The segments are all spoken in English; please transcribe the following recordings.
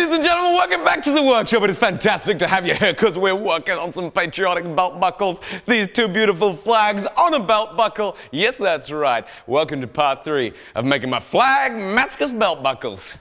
Ladies and gentlemen, welcome back to the workshop. It is fantastic to have you here because we're working on some patriotic belt buckles. These two beautiful flags on a belt buckle. Yes, that's right. Welcome to part 3 of making my FLAG-MASCUS belt buckles.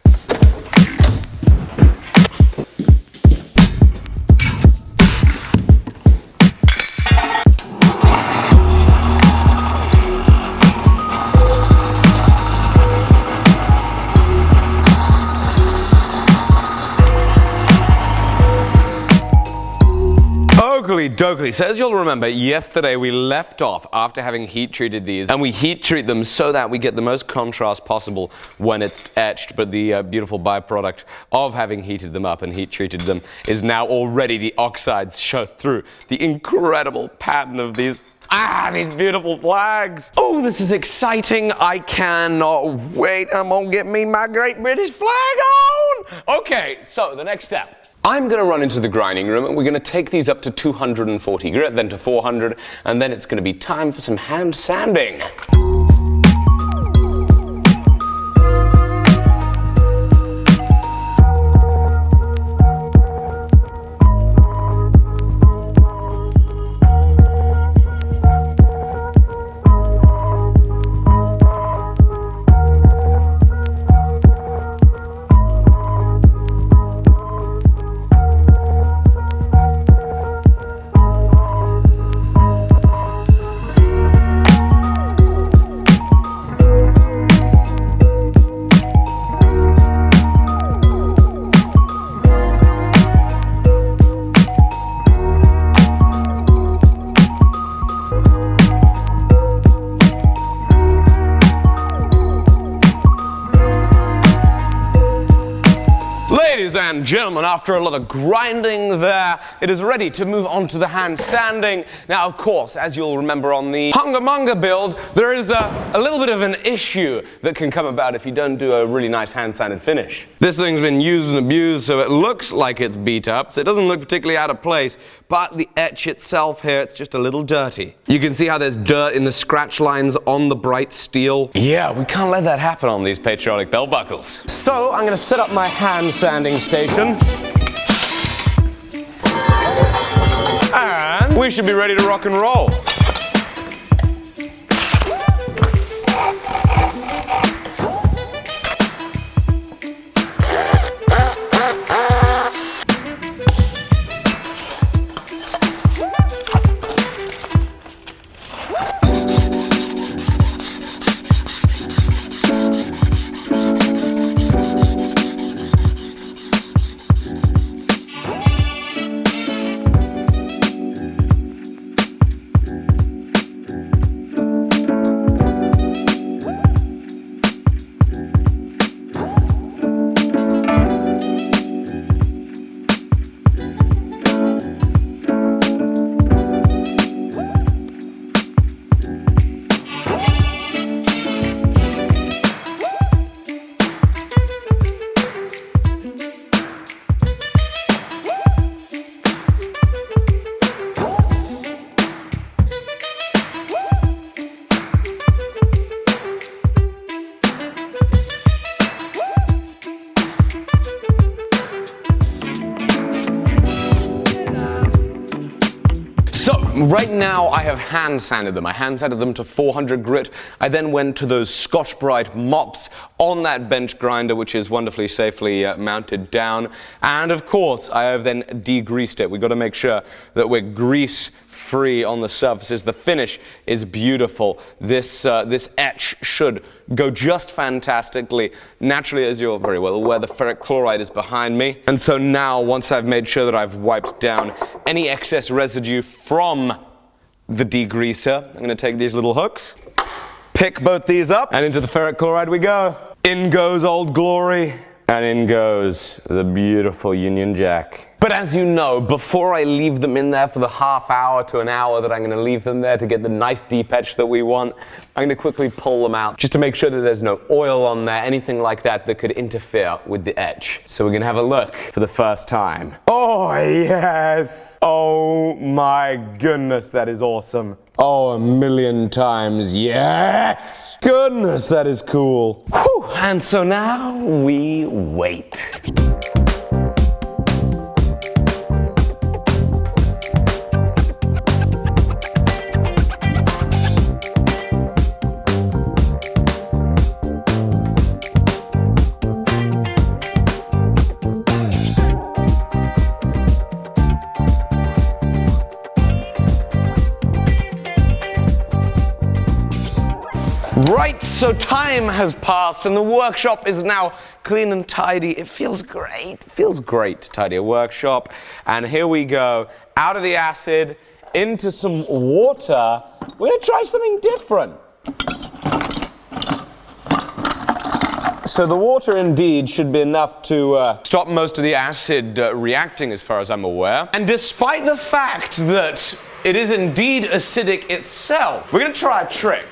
Oakley dokley. So as you'll remember, yesterday we left off after having heat treated these, and we heat treat them so that we get the most contrast possible when it's etched. But the beautiful byproduct of having heated them up and heat treated them is now already the oxides show through the incredible pattern of these beautiful flags. Oh, this is exciting. I cannot wait. I'm gonna get me my Great British flag on. Okay, so the next step. I'm going to run into the grinding room and we're going to take these up to 240 grit, then to 400, and then it's going to be time for some hand sanding. Ladies and gentlemen, after a lot of grinding there, it is ready to move on to the hand sanding. Now, of course, as you'll remember on the Hungamonga build, there is a little bit of an issue that can come about if you don't do a really nice hand sanded finish. This thing's been used and abused, so it looks like it's beat up, so it doesn't look particularly out of place, but the etch itself here, it's just a little dirty. You can see how there's dirt in the scratch lines on the bright steel. Yeah, we can't let that happen on these patriotic belt buckles. So I'm going to set up my hand sanding station. And we should be ready to rock and roll. Right now I have hand sanded them. I hand sanded them to 400 grit. I then went to those Scotch-Brite mops on that bench grinder, which is wonderfully safely mounted down. And of course I have then degreased it. We've got to make sure that we're grease free on the surfaces. The finish is beautiful. This etch should go just fantastically. Naturally, as you're very well aware, the ferric chloride is behind me. And so now, once I've made sure that I've wiped down any excess residue from the degreaser, I'm going to take these little hooks, pick both these up, and into the ferric chloride we go. In goes Old Glory, and in goes the beautiful Union Jack. But as you know, before I leave them in there for the half hour to an hour that I'm going to leave them there to get the nice deep etch that we want, I'm going to quickly pull them out just to make sure that there's no oil on there, anything like that that could interfere with the etch. So we're going to have a look for the first time. Oh yes! Oh my goodness, that is awesome. Oh, a million times yes! Goodness, that is cool. Whew. And so now we wait. Right, so time has passed and the workshop is now clean and tidy. It feels great. It feels great to tidy a workshop. And here we go, out of the acid, into some water. We're gonna try something different. So the water indeed should be enough to stop most of the acid reacting, as far as I'm aware. And despite the fact that it is indeed acidic itself, we're gonna try a trick.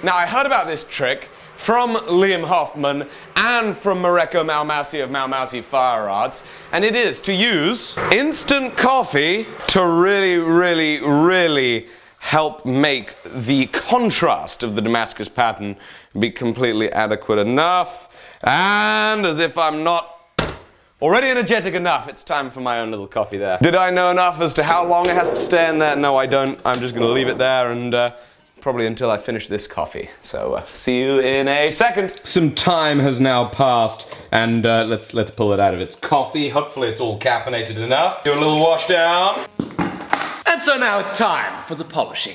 Now, I heard about this trick from Liam Hoffman and from Mareko Malmasi of Malmasi Fire Arts, and it is to use instant coffee to really help make the contrast of the Damascus pattern be completely adequate enough. And as if I'm not already energetic enough, it's time for my own little coffee there. Did I know enough as to how long it has to stay in there? No, I don't. I'm just gonna leave it there and probably until I finish this coffee. So see you in a second. Some time has now passed, and let's pull it out of its coffee. Hopefully it's all caffeinated enough. Do a little wash down. And so now it's time for the polishing.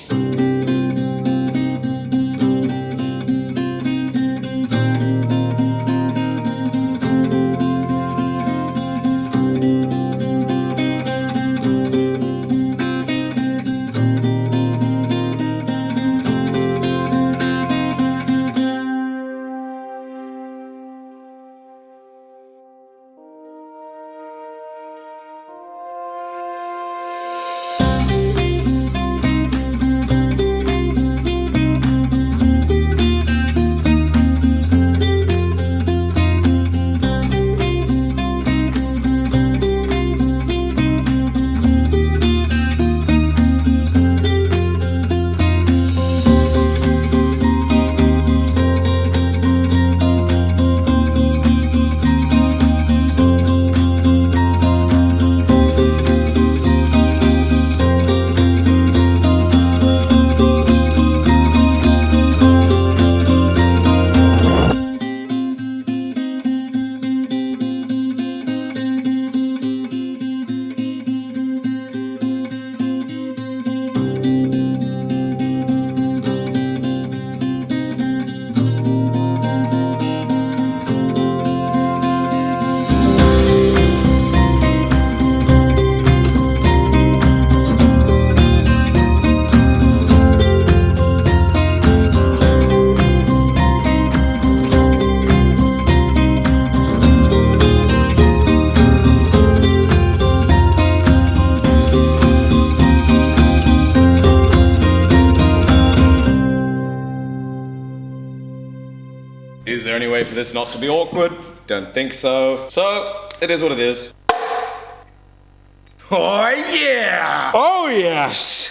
Is there any way for this not to be awkward? Don't think so. So, it is what it is. Oh yeah! Oh yes!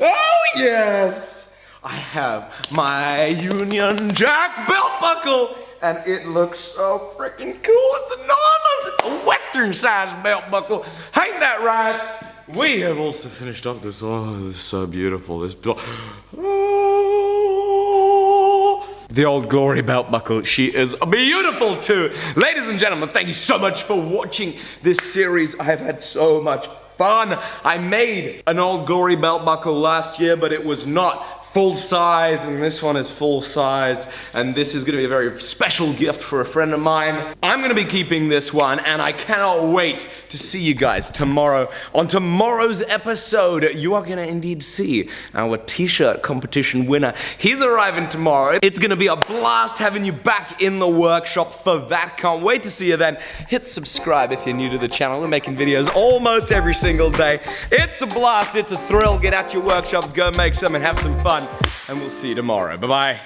Oh yes! I have my Union Jack belt buckle, and it looks so freaking cool. It's enormous. It's a Western-sized belt buckle. Ain't that right? We have also finished up this. Oh, this is so beautiful. This. The Old Glory belt buckle. She is beautiful too. Ladies and gentlemen, thank you so much for watching this series. I have had so much fun. I made an Old Glory belt buckle last year, but it was not full size, and this one is full sized, and this is gonna be a very special gift for a friend of mine. I'm gonna be keeping this one, and I cannot wait to see you guys tomorrow. On tomorrow's episode, you are gonna indeed see our t-shirt competition winner. He's arriving tomorrow. It's gonna be a blast having you back in the workshop for that. Can't wait to see you then. Hit subscribe if you're new to the channel. We're making videos almost every single day. It's a blast, it's a thrill. Get out your workshops, go make some and have some fun. And we'll see you tomorrow. Bye-bye.